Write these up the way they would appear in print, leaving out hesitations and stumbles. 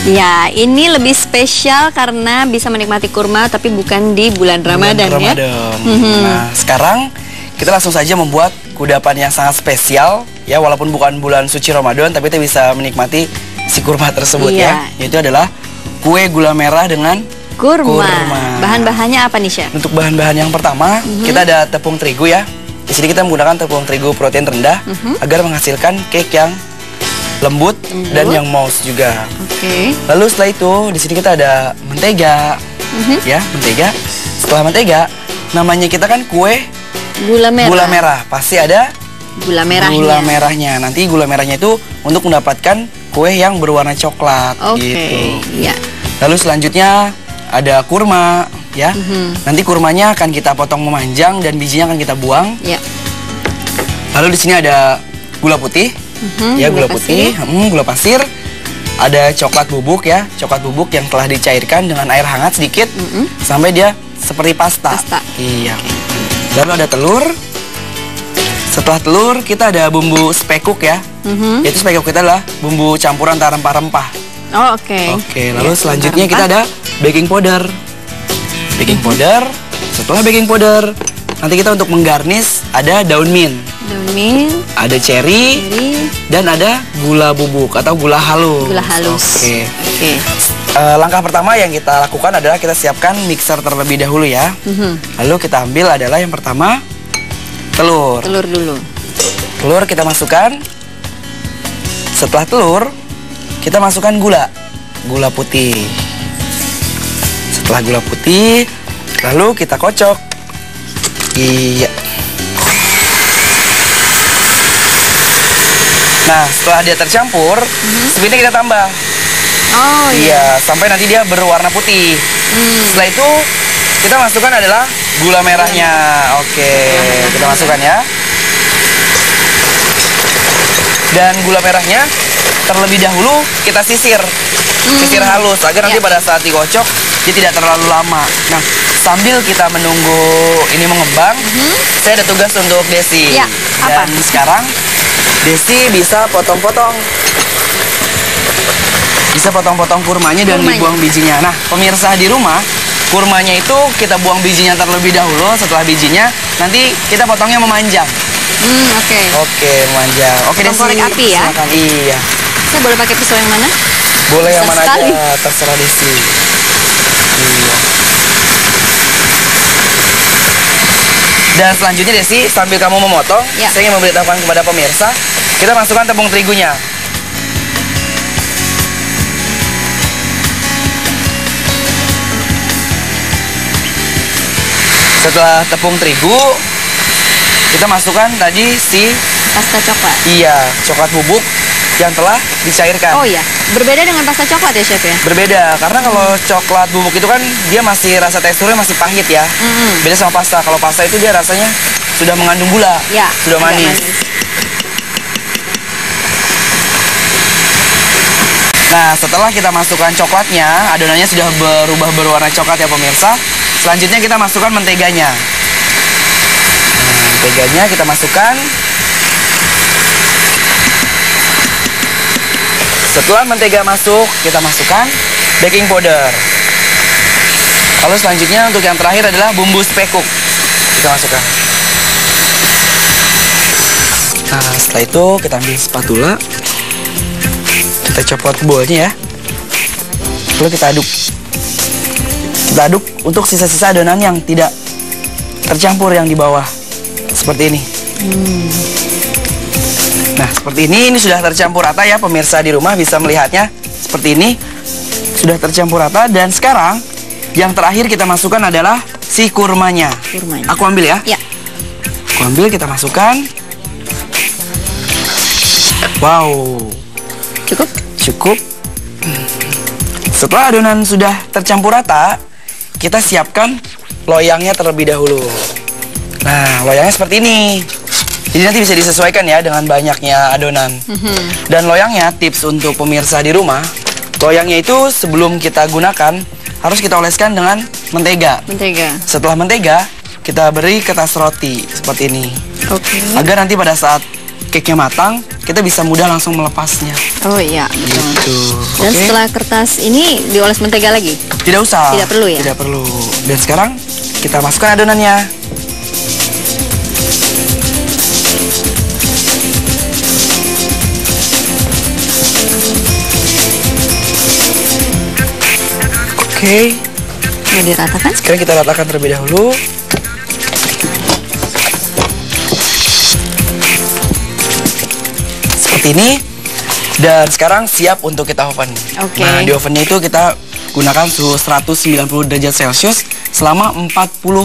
Ya, ini lebih spesial karena bisa menikmati kurma tapi bukan di bulan Ramadan ya. Nah, sekarang kita langsung saja membuat kudapan yang sangat spesial ya, walaupun bukan bulan suci Ramadan tapi kita bisa menikmati si kurma tersebut ya. Yaitu adalah kue gula merah dengan kurma. Bahan-bahannya apa nih, Chef? Untuk bahan-bahan yang pertama, kita ada tepung terigu ya. Di sini kita menggunakan tepung terigu protein rendah agar menghasilkan cake yang lembut dan yang mouse juga. Lalu setelah itu di sini kita ada mentega, ya mentega. Setelah mentega, namanya kita kan kue gula merah. Gula merah pasti ada gula merahnya. Gula merahnya. Nanti gula merahnya itu untuk mendapatkan kue yang berwarna coklat. Gitu. Lalu selanjutnya ada kurma, ya. Nanti kurmanya akan kita potong memanjang dan bijinya akan kita buang. Lalu di sini ada gula putih. Ya, gula putih, gula pasir, ada coklat bubuk ya, coklat bubuk yang telah dicairkan dengan air hangat sedikit sampai dia seperti pasta. Iya. Lalu ada telur. Setelah telur kita ada bumbu spekuk ya, yaitu spekuk kita adalah bumbu campuran antara rempah-rempah. Lalu selanjutnya kita ada baking powder. Baking powder. Setelah baking powder, nanti kita untuk menggarnis ada daun mint. Ada cherry, dan ada gula bubuk atau gula halus. Langkah pertama yang kita lakukan adalah kita siapkan mixer terlebih dahulu ya. Lalu kita ambil adalah yang pertama telur. Telur kita masukkan. Setelah telur kita masukkan gula putih. Setelah gula putih, lalu kita kocok. Iya. Nah, setelah dia tercampur, speednya kita tambah. Iya, sampai nanti dia berwarna putih. Setelah itu, kita masukkan adalah gula merahnya. Kita masukkan ya. Dan gula merahnya terlebih dahulu kita sisir halus agar nanti pada saat dikocok dia tidak terlalu lama. Nah, sambil kita menunggu ini mengembang, saya ada tugas untuk Desi. Dan sekarang Desi bisa potong-potong. Bisa potong-potong kurmanya dan dibuang bijinya. Nah, pemirsa di rumah, kurmanya itu kita buang bijinya terlebih dahulu. Setelah bijinya, nanti kita potongnya memanjang. Memanjang. Desi. Korek api ya? Silakan. Iya. Saya boleh pakai pisau yang mana? Boleh yang mana aja, terserah Desi. Iya. Dan selanjutnya Desi, sambil kamu memotong, saya ingin memberitahukan kepada pemirsa, kita masukkan tepung terigunya. Setelah tepung terigu, kita masukkan tadi si pasta coklat. Iya, coklat bubuk yang telah dicairkan. Berbeda dengan pasta coklat ya, Chef ya? Berbeda, karena kalau coklat bubuk itu kan dia masih rasa teksturnya masih pahit ya. Beda sama pasta. Kalau pasta itu dia rasanya sudah mengandung gula, sudah manis. Nah, setelah kita masukkan coklatnya, adonannya sudah berubah berwarna coklat ya pemirsa. Selanjutnya kita masukkan menteganya. Menteganya kita masukkan. Setelah mentega masuk, kita masukkan baking powder. Lalu selanjutnya untuk yang terakhir adalah bumbu spekuk. Kita masukkan. Nah, setelah itu kita ambil spatula. Kita copot bolanya ya. Lalu kita aduk. Kita aduk untuk sisa-sisa adonan yang tidak tercampur yang di bawah. Seperti ini. Nah, seperti ini sudah tercampur rata ya, pemirsa di rumah bisa melihatnya. Seperti ini, sudah tercampur rata. Dan sekarang, yang terakhir kita masukkan adalah si kurmanya. Aku ambil ya. Aku ambil, kita masukkan. Wow. Cukup. Setelah adonan sudah tercampur rata, kita siapkan loyangnya terlebih dahulu. Nah, loyangnya seperti ini. Jadi nanti bisa disesuaikan ya dengan banyaknya adonan. Dan loyangnya, tips untuk pemirsa di rumah, loyangnya itu sebelum kita gunakan harus kita oleskan dengan mentega. Setelah mentega, kita beri kertas roti seperti ini. Agar nanti pada saat cake-nya matang, kita bisa mudah langsung melepasnya. Oh iya, betul. Gitu. Dan setelah kertas ini dioles mentega lagi? Tidak usah. Tidak perlu ya? Tidak perlu. Dan sekarang kita masukkan adonannya. Oke. Mau diratakan? Sekarang kita ratakan terlebih dahulu. Seperti ini. Dan sekarang siap untuk kita oven. Oke. Nah, di ovennya itu kita gunakan suhu 190 derajat Celcius selama 40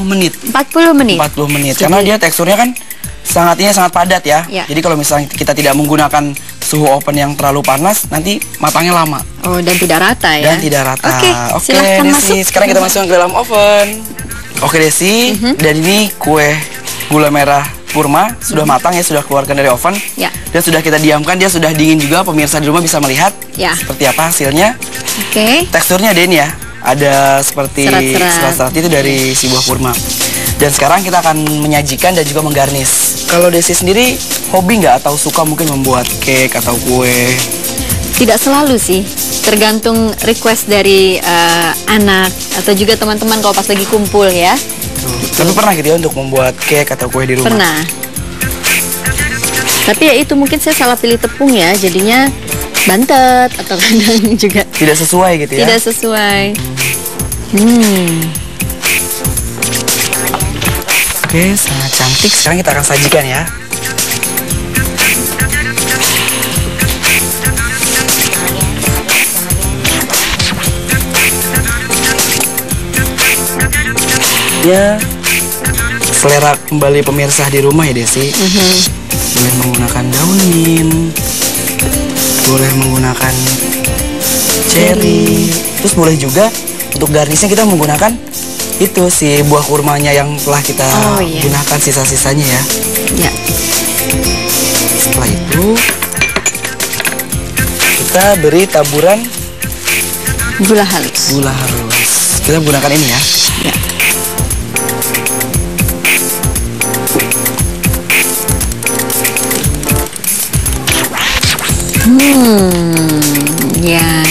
menit. 40 menit? 40 menit. Karena dia teksturnya kan sangat padat ya. Jadi kalau misalnya kita tidak menggunakan suhu oven yang terlalu panas, nanti matangnya lama. Oh, dan tidak rata ya? Dan tidak rata. Oke, silahkan Desi, masuk. sekarang kita masukkan ke dalam oven. Oke Desi, dan ini kue gula merah kurma sudah matang ya, sudah keluarkan dari oven. Ya. Dan sudah kita diamkan, dia sudah dingin juga, pemirsa di rumah bisa melihat seperti apa hasilnya. Oke. Teksturnya ada ini ya, ada seperti serat-serat itu dari si buah kurma. Dan sekarang kita akan menyajikan dan juga menggarnis. Kalau Desi sendiri hobi nggak atau suka mungkin membuat cake atau kue? Tidak selalu sih, tergantung request dari anak atau juga teman-teman kalau pas lagi kumpul ya. Tapi pernah gitu ya untuk membuat cake atau kue di rumah? Pernah. Tapi ya itu mungkin saya salah pilih tepung ya, jadinya bantet atau kadang juga tidak sesuai gitu ya? Tidak sesuai. Oke, sangat cantik. Sekarang kita akan sajikan ya. Ya, selera kembali pemirsa di rumah ya Desi. Boleh menggunakan daun mint, boleh menggunakan cherry, terus boleh juga untuk garnisnya kita menggunakan itu si buah kurmanya yang telah kita gunakan sisa-sisanya ya. Ya. Setelah itu kita beri taburan gula halus. Gula halus. Kita menggunakan ini ya. Ya. Ya,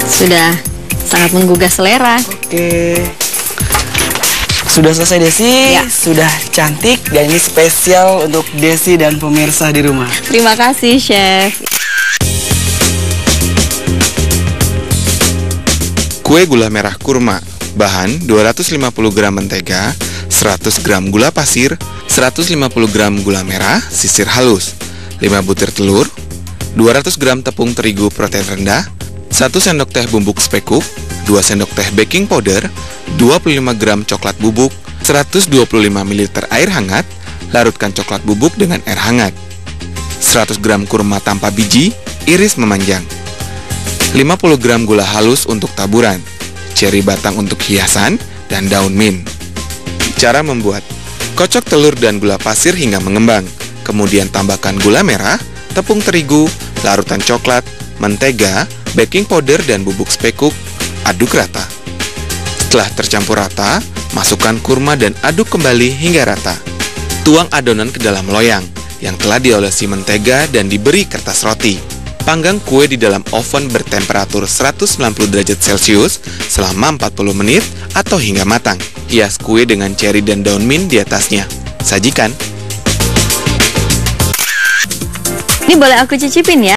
sudah sangat menggugah selera. Oke. Sudah selesai Desi, sudah cantik dan ini spesial untuk Desi dan pemirsa di rumah. Terima kasih, Chef. Kue gula merah kurma, bahan 250 gram mentega, 100 gram gula pasir, 150 gram gula merah, sisir halus, 5 butir telur, 200 gram tepung terigu protein rendah, 1 sendok teh bubuk spekuk, 2 sendok teh baking powder, 25 gram coklat bubuk, 125 ml air hangat, larutkan coklat bubuk dengan air hangat, 100 gram kurma tanpa biji, iris memanjang, 50 gram gula halus untuk taburan, ceri batang untuk hiasan, dan daun mint. Cara membuat: kocok telur dan gula pasir hingga mengembang, kemudian tambahkan gula merah, tepung terigu, larutan coklat, mentega, baking powder, dan bubuk spekuk. Aduk rata. Setelah tercampur rata, masukkan kurma dan aduk kembali hingga rata. Tuang adonan ke dalam loyang yang telah diolesi mentega dan diberi kertas roti. Panggang kue di dalam oven bertemperatur 190 derajat Celcius selama 40 menit atau hingga matang. Hias kue dengan ceri dan daun mint di atasnya. Sajikan. Ini boleh aku cicipin ya?